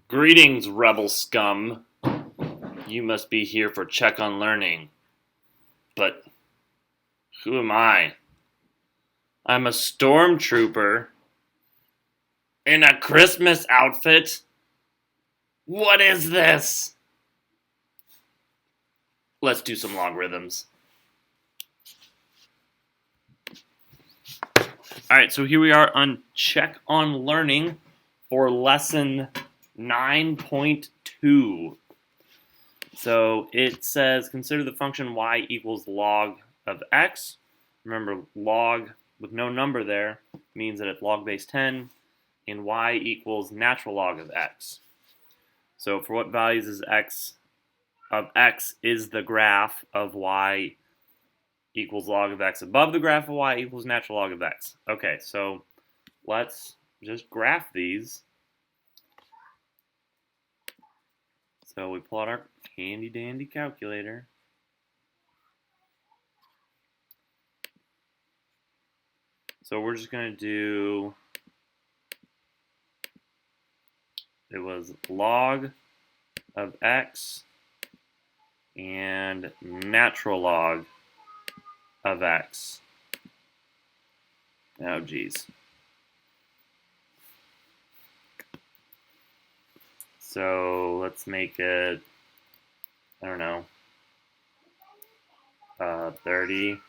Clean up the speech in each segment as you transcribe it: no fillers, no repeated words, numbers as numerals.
Greetings, rebel scum. You must be here for check on learning. But who am I? I'm a stormtrooper in a Christmas outfit? What is this? Let's do some logarithms. Alright, so here we are on Check on Learning for lesson 9.2. So it says consider the function y equals log of x. Remember, log with no number there means that it's log base 10, and y equals natural log of x. So for what values is x of x is the graph of y equals log of x above the graph of y equals natural log of x. Okay, so let's just graph these. So we pull out our handy dandy calculator. So we're just going to do, it was log of x and natural log of x. Oh, geez. So let's make it, I don't know, 30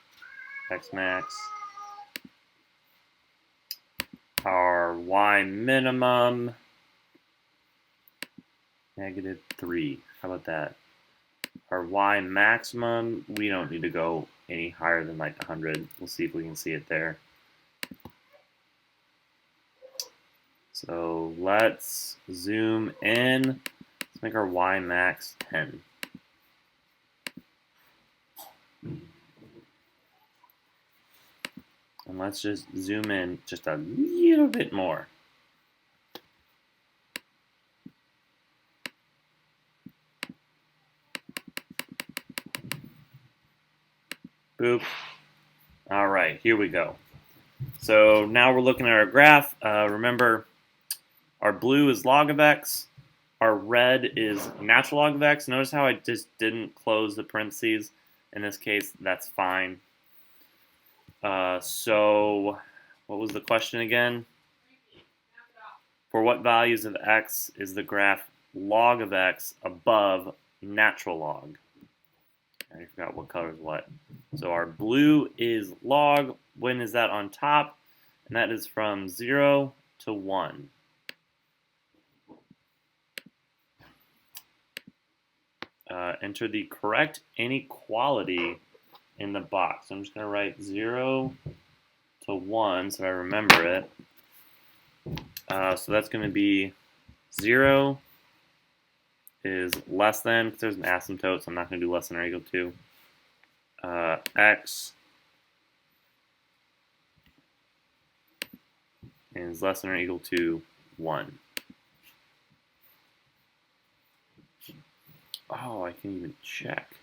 x max. Our y minimum, -3. How about that? Our y maximum, we don't need to go any higher than like 100. We'll see if we can see it there. So let's zoom in. Let's make our y max 10. And let's just zoom in just a little bit more. Boop. All right, here we go. So now we're looking at our graph. Remember, our blue is log of x. Our red is natural log of x. Notice how I just didn't close the parentheses. In this case, that's fine. So what was the question again? For what values of x is the graph log of x above natural log? I forgot what color is what. So our blue is log. When is that on top? And that is from 0 to 1. Enter the correct inequality in the box. I'm just going to write 0 to 1 so I remember it. So that's going to be 0 is less than, because there's an asymptote, so I'm not going to do less than or equal to, x is less than or equal to 1. Oh, I can even check.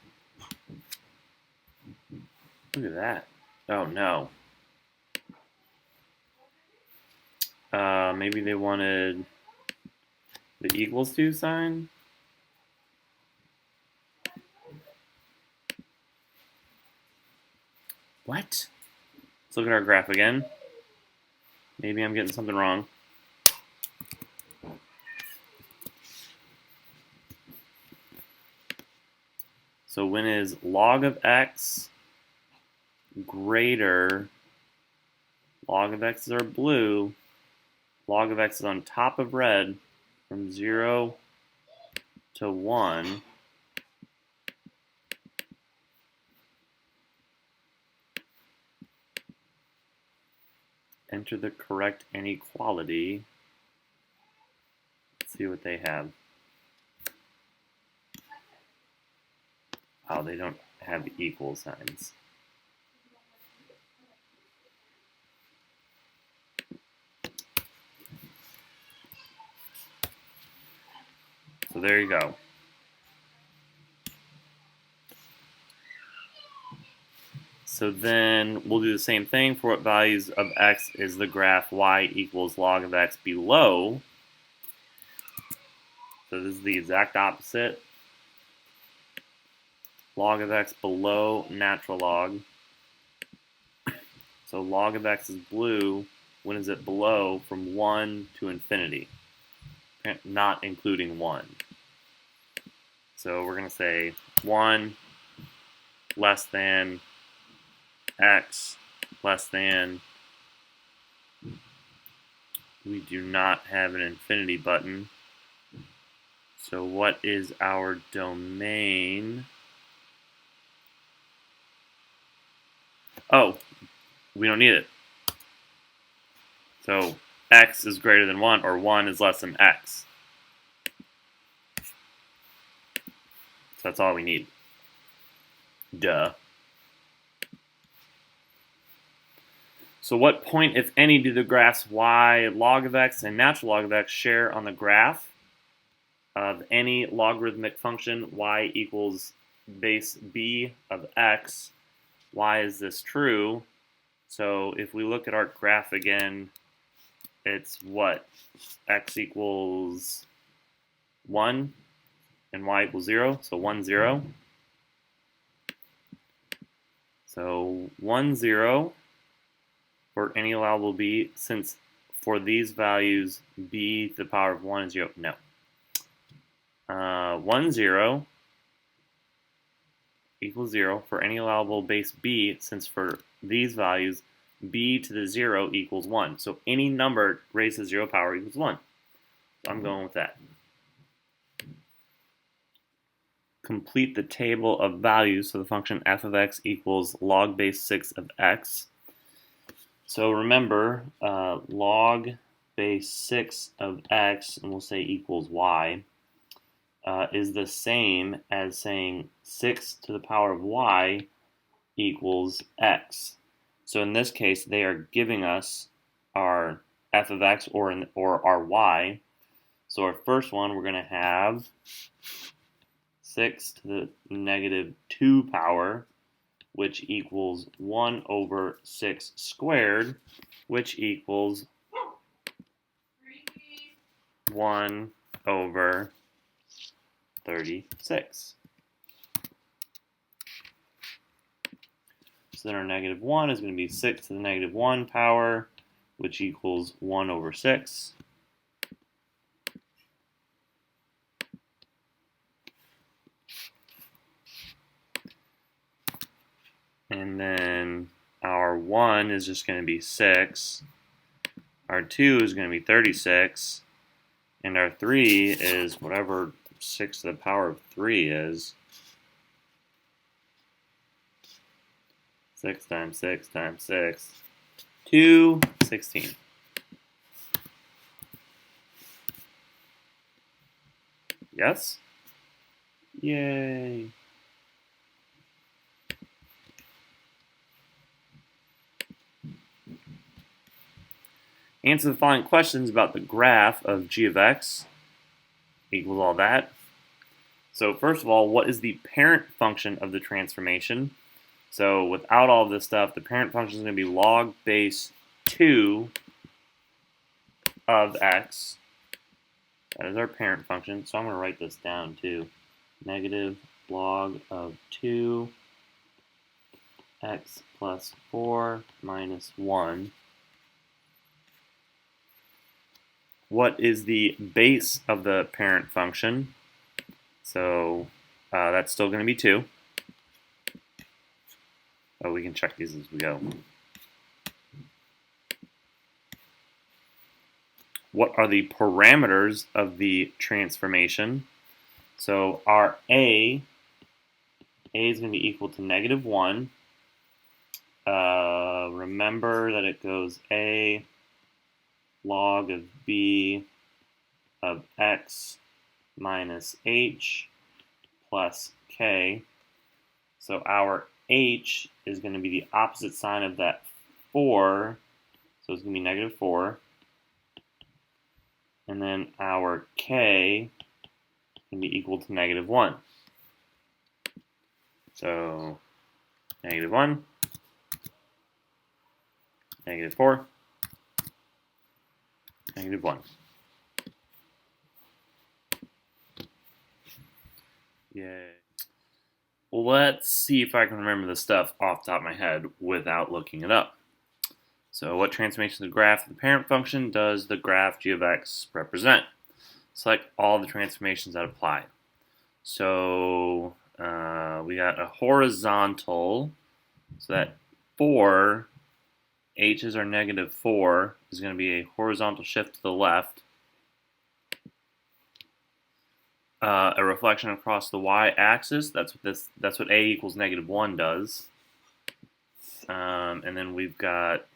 Look at that. Oh, no. Maybe they wanted the equals to sign? What? Let's look at our graph again. Maybe I'm getting something wrong. So when is log of x greater, log of x is our blue, log of x is on top of red, from 0 to 1. Enter the correct inequality. Let's see what they have. Oh, they don't have equal signs. So there you go. So then we'll do the same thing for what values of x is the graph y equals log of x below. the exact opposite. Log of x below natural log. So log of x is blue. When is it below? From 1 to infinity, not including 1. So we're going to say 1 less than x less than. We do not have an infinity button. So what is our domain? Oh, we don't need it. So x is greater than 1, or 1 is less than x. So that's all we need. Duh. So what point, if any, do the graphs y log of x and natural log of x share on the graph of any logarithmic function y equals base b of x? Why is this true? So if we look at our graph again, it's what? X equals 1 and y equals 0, so 1, 0. So 1, 0 for any allowable b, since for these values b to the power of 1 is 0. No. 1, 0 equals 0 for any allowable base b, since for these values b to the 0 equals 1. So any number raised to the 0 power equals 1. So I'm going with that. Complete the table of values. So the function f of x equals log base 6 of x. So remember, log base 6 of x, and we'll say equals y, is the same as saying 6 to the power of y equals x. So in this case, they are giving us our f of x or our y. So our first one, we're going to have 6 to the negative 2 power, which equals 1 over 6 squared, which equals 1 over 36. So then our negative 1 is going to be 6 to the negative 1 power, which equals 1 over 6. And then our 1 is just going to be 6. Our 2 is going to be 36. And our 3 is whatever 6 to the power of 3 is. 6 times 6 times 6. 216. Yes? Yay! Answer the following questions about the graph of g of x equals all that. So first of all, what is the parent function of the transformation? So without all of this stuff, the parent function is going to be log base 2 of x. That is our parent function. So I'm going to write this down too. Negative log of 2 x plus 4 minus 1. What is the base of the parent function? So that's still going to be 2. Oh, we can check these as we go. What are the parameters of the transformation? So our A is going to be equal to negative 1. Remember that it goes A log of b of x minus h plus k. So our h is going to be the opposite sign of that 4. So it's going to be negative 4. And then our k can be equal to negative 1. So negative 1, negative 4, negative 1. Yay. Let's see if I can remember this stuff off the top of my head without looking it up. So what transformation of the graph of the parent function does the graph g of x represent? Select all the transformations that apply. So we got a horizontal, so that 4, h's are negative 4, is going to be a horizontal shift to the left. A reflection across the y-axis, that's what a equals negative 1 does. And then we've got,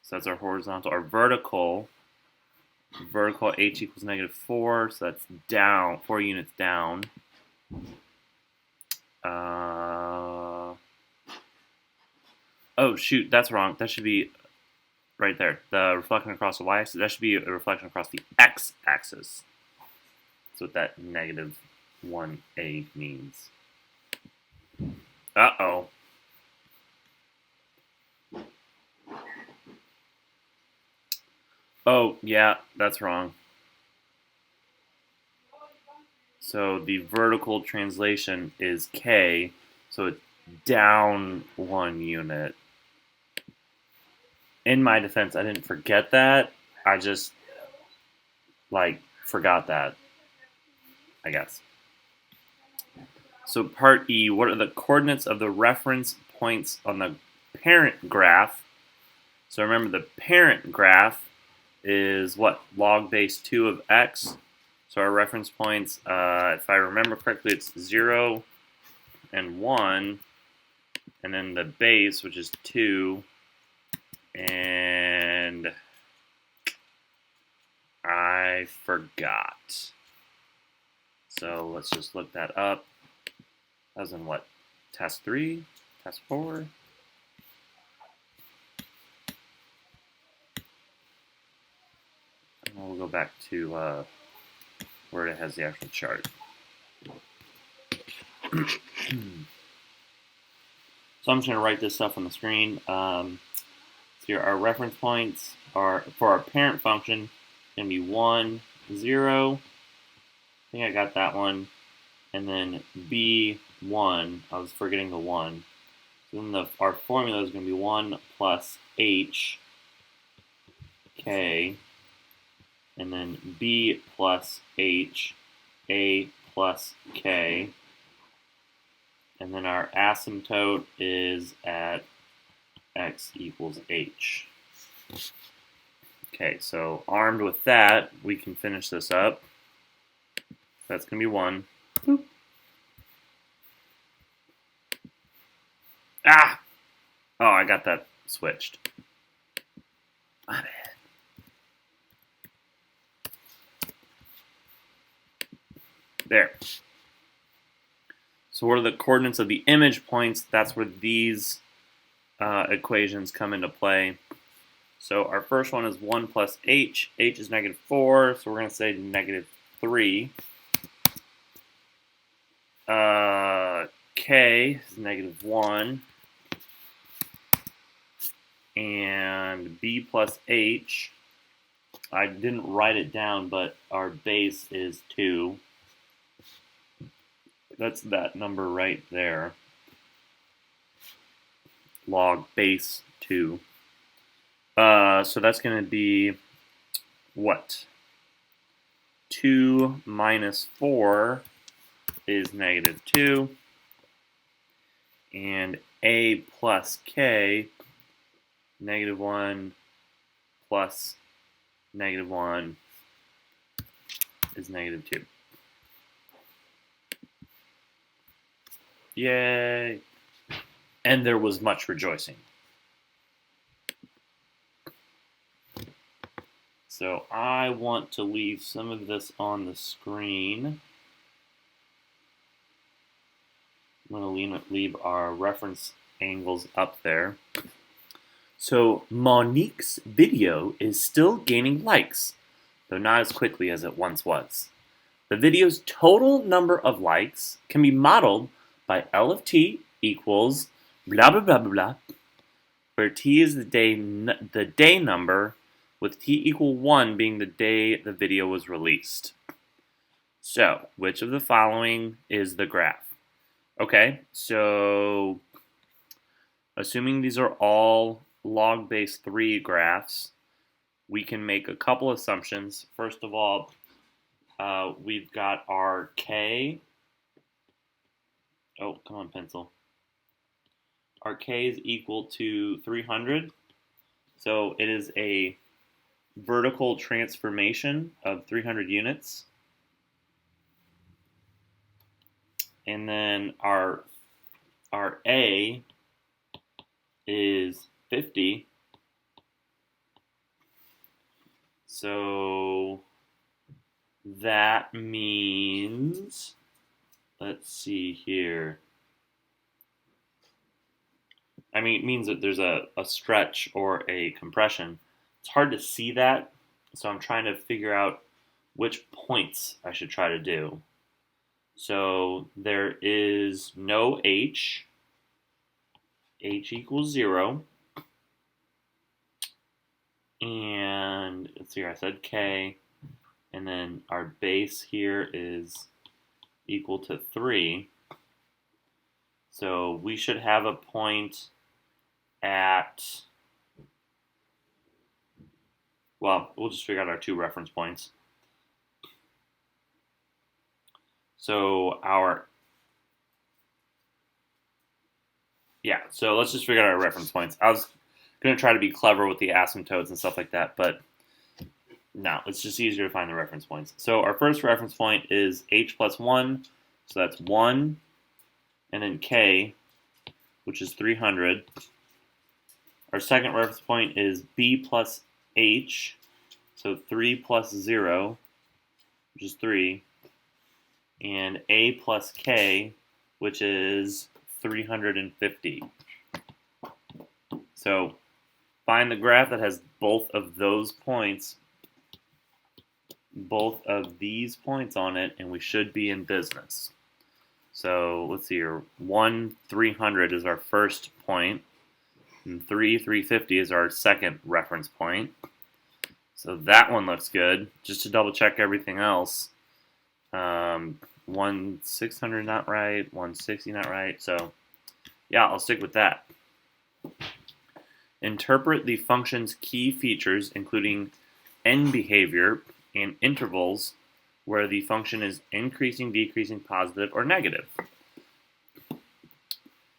so that's our horizontal. Our vertical h equals negative 4, so that's down, 4 units down. Oh shoot, that's wrong. That should be right there. The reflection across the y-axis, that should be a reflection across the x-axis. That's what that negative 1a means. Uh-oh. Oh, yeah, that's wrong. So the vertical translation is k, so it's down 1 unit. In my defense, I didn't forget that. I just, forgot that, I guess. So part E, what are the coordinates of the reference points on the parent graph? So remember, the parent graph is what? Log base 2 of x. So our reference points, if I remember correctly, it's 0 and 1. And then the base, which is 2. And I forgot. So let's just look that up. That was in what? Test 3? Test 4? And we'll go back to where it has the actual chart. So I'm just going to write this stuff on the screen. So here our reference points are, for our parent function, going to be 1, 0. I think I got that one. And then B1, I was forgetting the 1. So then our formula is going to be 1 plus H, K, and then B plus H, A plus K. And then our asymptote is at x equals h. Okay, so armed with that, we can finish this up. That's going to be 1. Boop. Ah! Oh, I got that switched. My bad. There. So what are the coordinates of the image points? That's where these equations come into play. So our first one is 1 plus h. H is negative 4, so we're going to say negative 3. K is negative 1. And b plus h, I didn't write it down, but our base is 2. That's that number right there. Log base 2. So that's going to be what? 2 minus 4 is negative 2. And a plus k, negative 1 plus negative 1 is negative 2. Yay! And there was much rejoicing. So I want to leave some of this on the screen. I'm going to leave our reference angles up there. So Monique's video is still gaining likes, though not as quickly as it once was. The video's total number of likes can be modeled by L of t equals blah blah blah blah blah, where t is the day number, with t equal 1 being the day the video was released. So, which of the following is the graph? Okay, so assuming these are all log base 3 graphs, we can make a couple assumptions. First of all, we've got our k. Oh, come on, pencil. Our k is equal to 300. So it is a vertical transformation of 300 units. And then our A is 50. So that means, let's see here. I mean, it means that there's a stretch or a compression. It's hard to see that, so I'm trying to figure out which points I should try to do. So there is no h. H equals 0. And let's see here, I said k. And then our base here is equal to 3. So we should have a point at, well, we'll just figure out our 2 reference points. So so let's just figure out our reference points. I was going to try to be clever with the asymptotes and stuff like that, but no, it's just easier to find the reference points. So our first reference point is h plus 1, so that's 1, and then k, which is 300. Our second reference point is b plus h, so 3 plus 0, which is 3, and a plus k, which is 350. So find the graph that has both of those points, both of these points on it, and we should be in business. So let's see here. 1, 300 is our first point, and 3, 350 is our second reference point. So that one looks good. Just to double check everything else. 1, 600 not right, 160 not right. So yeah, I'll stick with that. Interpret the function's key features, including end behavior and intervals where the function is increasing, decreasing, positive, or negative.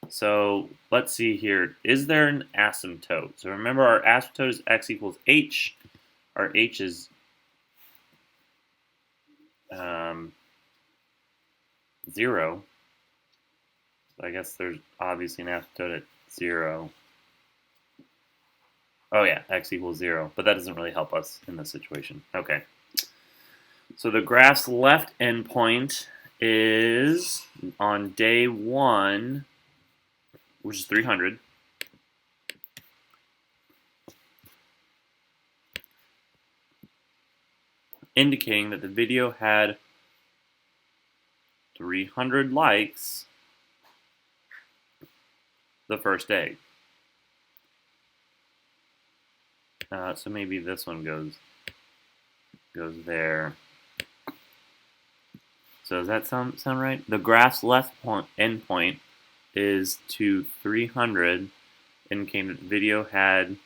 So let's see here. Is there an asymptote? So remember, our asymptote is x equals h. Our h is 0. So I guess there's obviously an asymptote at 0. Oh yeah, x equals 0, but that doesn't really help us in this situation. Okay. So the graph's left endpoint is on day 1, which is 300. Indicating that the video had 300 likes the first day. So maybe this one goes there. So does that sound right? The graph's left endpoint is to 300, indicating that the video had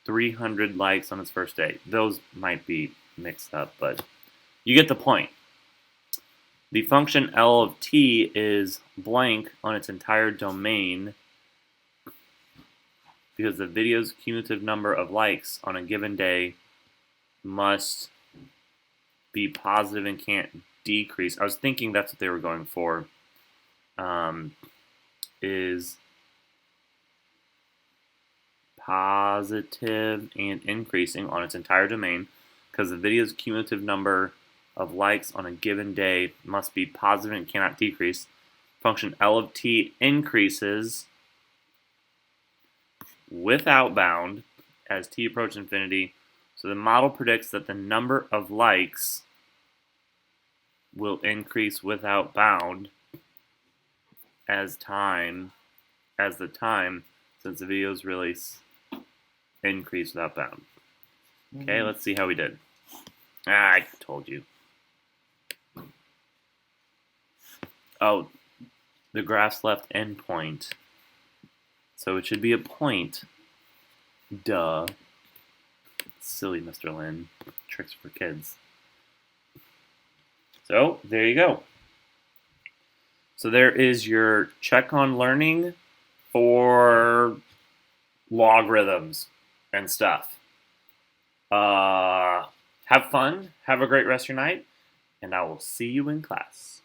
300 likes on its first day. Those might be mixed up, but you get the point. The function L of t is blank on its entire domain because the video's cumulative number of likes on a given day must be positive and can't decrease. I was thinking that's what they were going for. Is positive and increasing on its entire domain because the video's cumulative number of likes on a given day must be positive and cannot decrease. Function L of t increases without bound as t approaches infinity. So the model predicts that the number of likes will increase without bound as the time since the video's release increase without bound. Okay, let's see how we did. I told you. Oh, the graph's left endpoint. So it should be a point. Duh. Silly Mr. Lin. Tricks for kids. So there you go. So there is your check on learning for logarithms and stuff. Have fun. Have a great rest of your night. And I will see you in class.